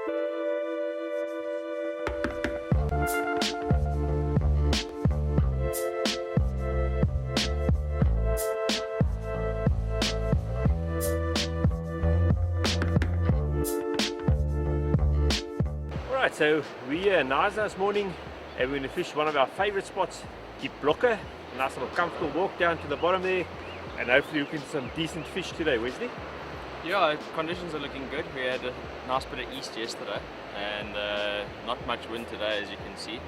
Alright, so we're here in Knysna this morning and we're going to fish one of our favourite spots, the Blokke. A nice little comfortable walk down to the bottom there and hopefully we can get some decent fish today, Wesley. Yeah, conditions are looking good. We had a nice bit of east yesterday and not much wind today, as you can see.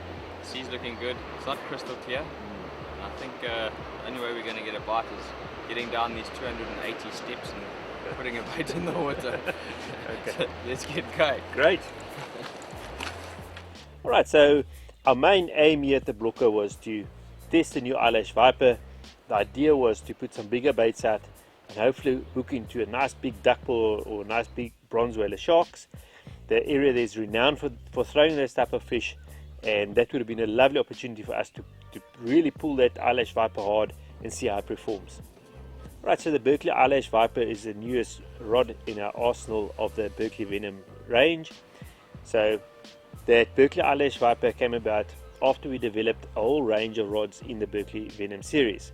The sea's looking good. It's not crystal clear. And I think the only way we're going to get a bite is getting down these 280 steps and putting a bait in the water. Okay. So let's get going. Great. Alright, so our main aim here at the Blokke was to test the new EyeLash Viper. The idea was to put some bigger baits out and hopefully hook into a nice big duckbill or nice big bronze whaler sharks. The area there is renowned for throwing those type of fish, and that would have been a lovely opportunity for us to really pull that EyeLash Viper hard and see how it performs. Right, so the Berkley EyeLash Viper is the newest rod in our arsenal of the Berkley Venom range. So that Berkley EyeLash Viper came about after we developed a whole range of rods in the Berkley Venom series.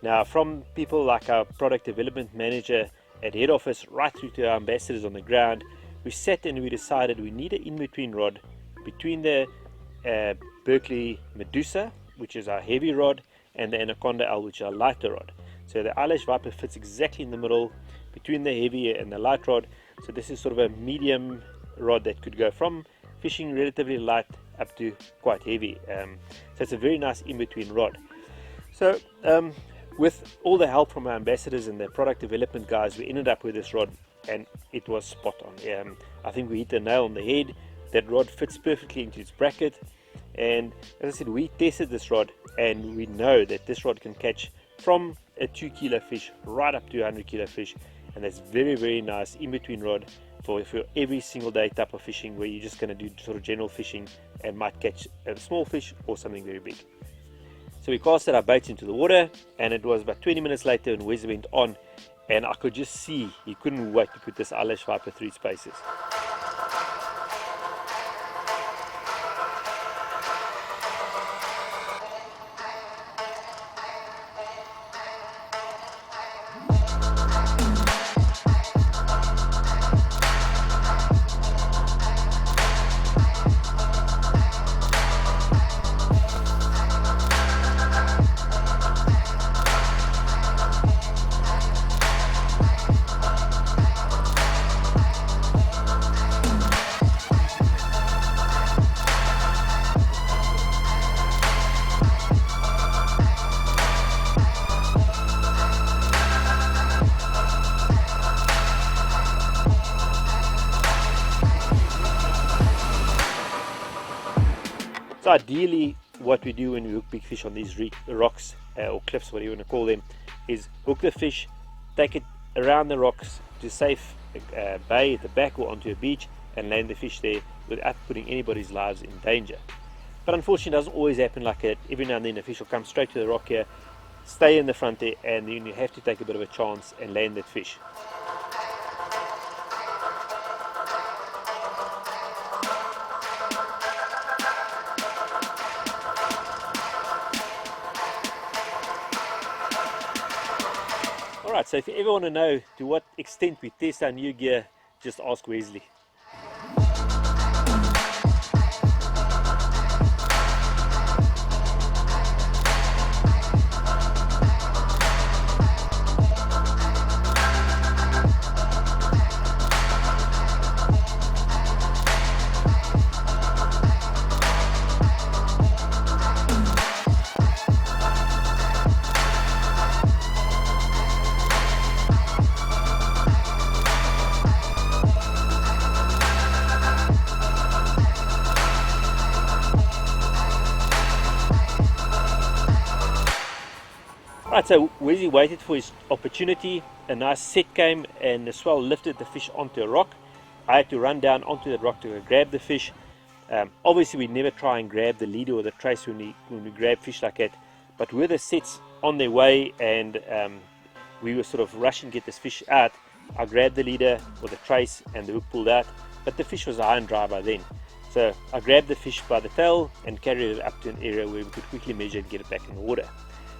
Now, from people like our product development manager at head office right through to our ambassadors on the ground, we sat and we decided we need an in-between rod between the Berkley Medusa, which is our heavy rod, and the Anaconda L, which is our lighter rod. So the EyeLash Viper fits exactly in the middle between the heavy and the light rod. So this is sort of a medium rod that could go from fishing relatively light up to quite heavy. So it's a very nice in-between rod. So with all the help from our ambassadors and the product development guys, we ended up with this rod and it was spot on. I think we hit the nail on the head. That rod fits perfectly into its bracket, and as I said, we tested this rod and we know that this rod can catch from a 2 kilo fish right up to a 100 kilo fish, and that's very nice in-between rod for every single day type of fishing where you're just going to do sort of general fishing and might catch a small fish or something very big. So we casted our baits into the water, and it was about 20 minutes later when Wesley went on, and I could just see he couldn't wait to put this EyeLash Viper through its paces. So ideally what we do when we hook big fish on these rocks or cliffs, whatever you want to call them, is hook the fish, take it around the rocks to a safe bay at the back or onto a beach and land the fish there without putting anybody's lives in danger. But unfortunately it doesn't always happen like that. Every now and then a fish will come straight to the rock here, stay in the front there, and then you have to take a bit of a chance and land that fish. Alright, so if you ever want to know to what extent we test our new gear, just ask Wesley. Right, so Wesley waited for his opportunity. A nice set came and the swell lifted the fish onto a rock. I had to run down onto that rock to grab the fish. Obviously we never try and grab the leader or the trace when we grab fish like that, but with the sets on their way and we were sort of rushing to get this fish out, I grabbed the leader or the trace and the hook pulled out, but the fish was high and dry by then. So I grabbed the fish by the tail and carried it up to an area where we could quickly measure and get it back in the water.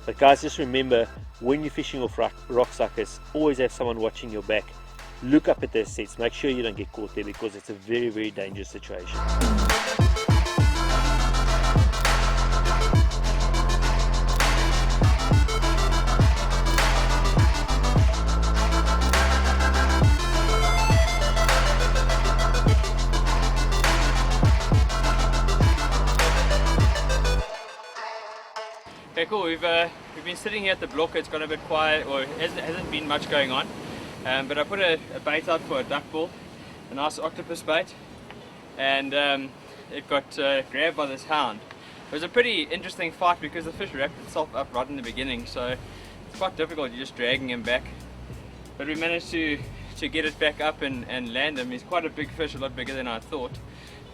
But guys, just remember, when you're fishing off rock suckers, always have someone watching your back. Look up at those sets, make sure you don't get caught there, because it's a very, very dangerous situation. Okay, cool. We've been sitting here at the Blokke. It's got a bit quiet, or hasn't been much going on. But I put a bait out for a duckbill, a nice octopus bait, and it got grabbed by this hound. It was a pretty interesting fight because the fish wrapped itself up right in the beginning, so it's quite difficult. You're just dragging him back. But we managed to get it back up and land him. He's quite a big fish, a lot bigger than I thought.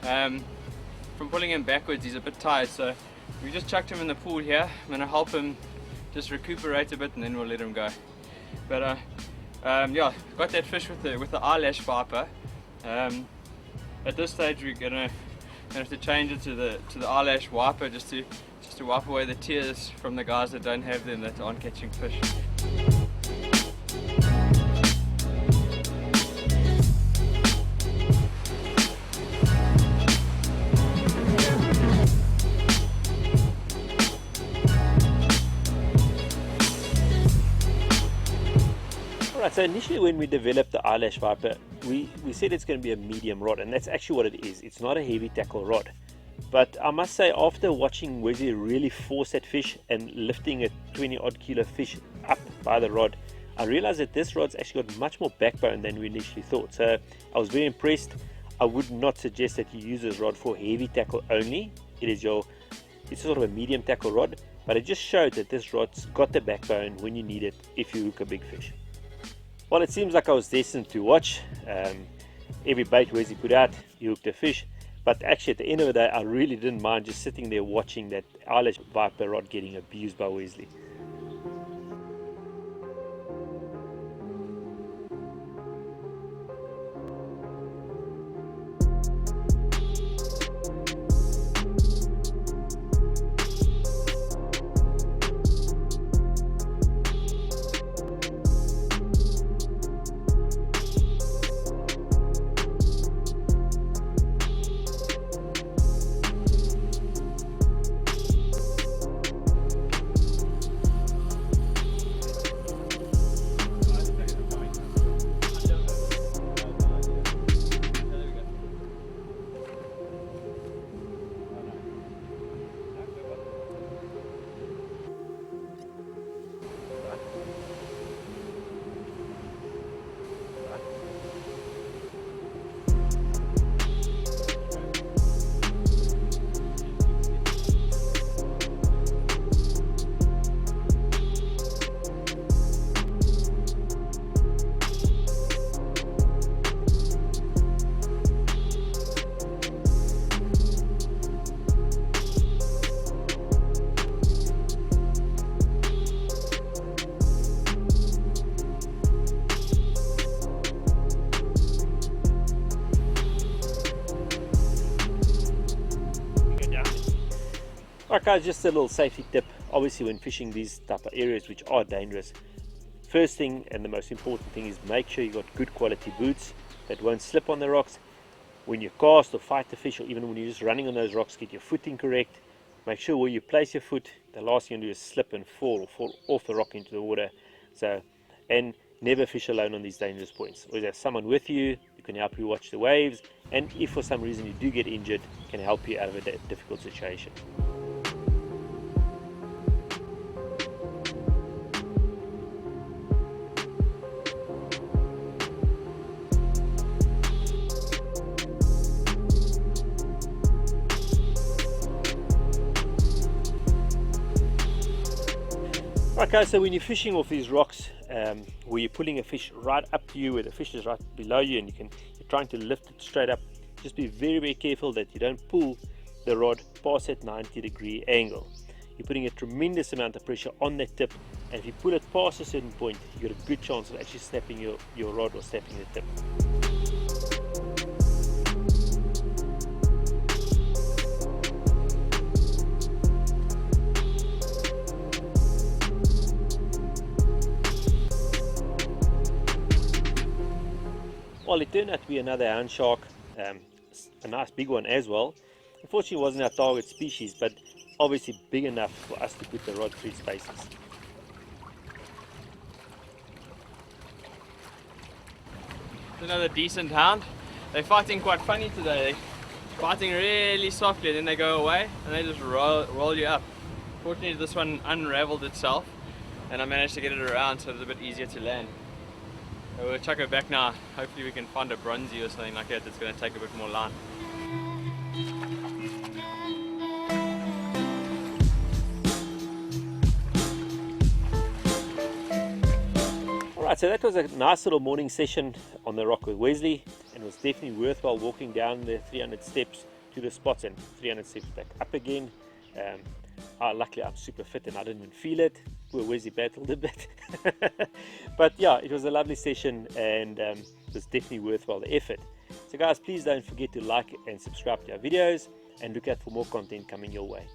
From pulling him backwards, he's a bit tired, so we just chucked him in the pool here. I'm going to help him just recuperate a bit, and then we'll let him go. But yeah, got that fish with the EyeLash Viper. At this stage we're gonna have to change it to the EyeLash Viper just to wipe away the tears from the guys that don't have them, that aren't catching fish. Alright, so initially when we developed the EyeLash Viper, we said it's going to be a medium rod, and that's actually what it is. It's not a heavy tackle rod. But I must say, after watching Wesley really force that fish and lifting a 20 odd kilo fish up by the rod, I realized that this rod's actually got much more backbone than we initially thought. So I was very impressed. I would not suggest that you use this rod for heavy tackle only. It's sort of a medium tackle rod, but it just showed that this rod's got the backbone when you need it if you hook a big fish. Well, it seems like I was destined to watch. Every bait Wesley put out, he hooked a fish. But actually, at the end of the day, I really didn't mind just sitting there watching that EyeLash Viper rod getting abused by Wesley. Alright guys, just a little safety tip. Obviously when fishing these type of areas which are dangerous, first thing and the most important thing is make sure you got good quality boots that won't slip on the rocks. When you cast or fight the fish, or even when you're just running on those rocks, get your footing correct. Make sure where you place your foot, the last thing you do is slip and fall off the rock into the water. And never fish alone on these dangerous points. Always have someone with you who can help you watch the waves, and if for some reason you do get injured, can help you out of a difficult situation. Okay, so when you're fishing off these rocks, where you're pulling a fish right up to you, where the fish is right below you, and you're trying to lift it straight up, just be very, very careful that you don't pull the rod past that 90-degree angle. You're putting a tremendous amount of pressure on that tip, and if you pull it past a certain point, you've got a good chance of actually snapping your rod or snapping the tip. well, it turned out to be another hound shark, a nice big one as well. Unfortunately, it wasn't our target species, but obviously big enough for us to put the rod through its paces. Another decent hound. They're fighting quite funny today. They're fighting really softly, then they go away and they just roll you up. Fortunately, this one unraveled itself and I managed to get it around, so it was a bit easier to land. So we'll chuck it back now. Hopefully we can find a bronzy or something like that that's going to take a bit more line. Alright, so that was a nice little morning session on the rock with Wesley, and it was definitely worthwhile walking down the 300 steps to the spots and 300 steps back up again. Luckily I'm super fit and I didn't even feel it. Poor Wesley battled a bit. But yeah, it was a lovely session, and it was definitely worthwhile the effort. So guys, please don't forget to like and subscribe to our videos, and look out for more content coming your way.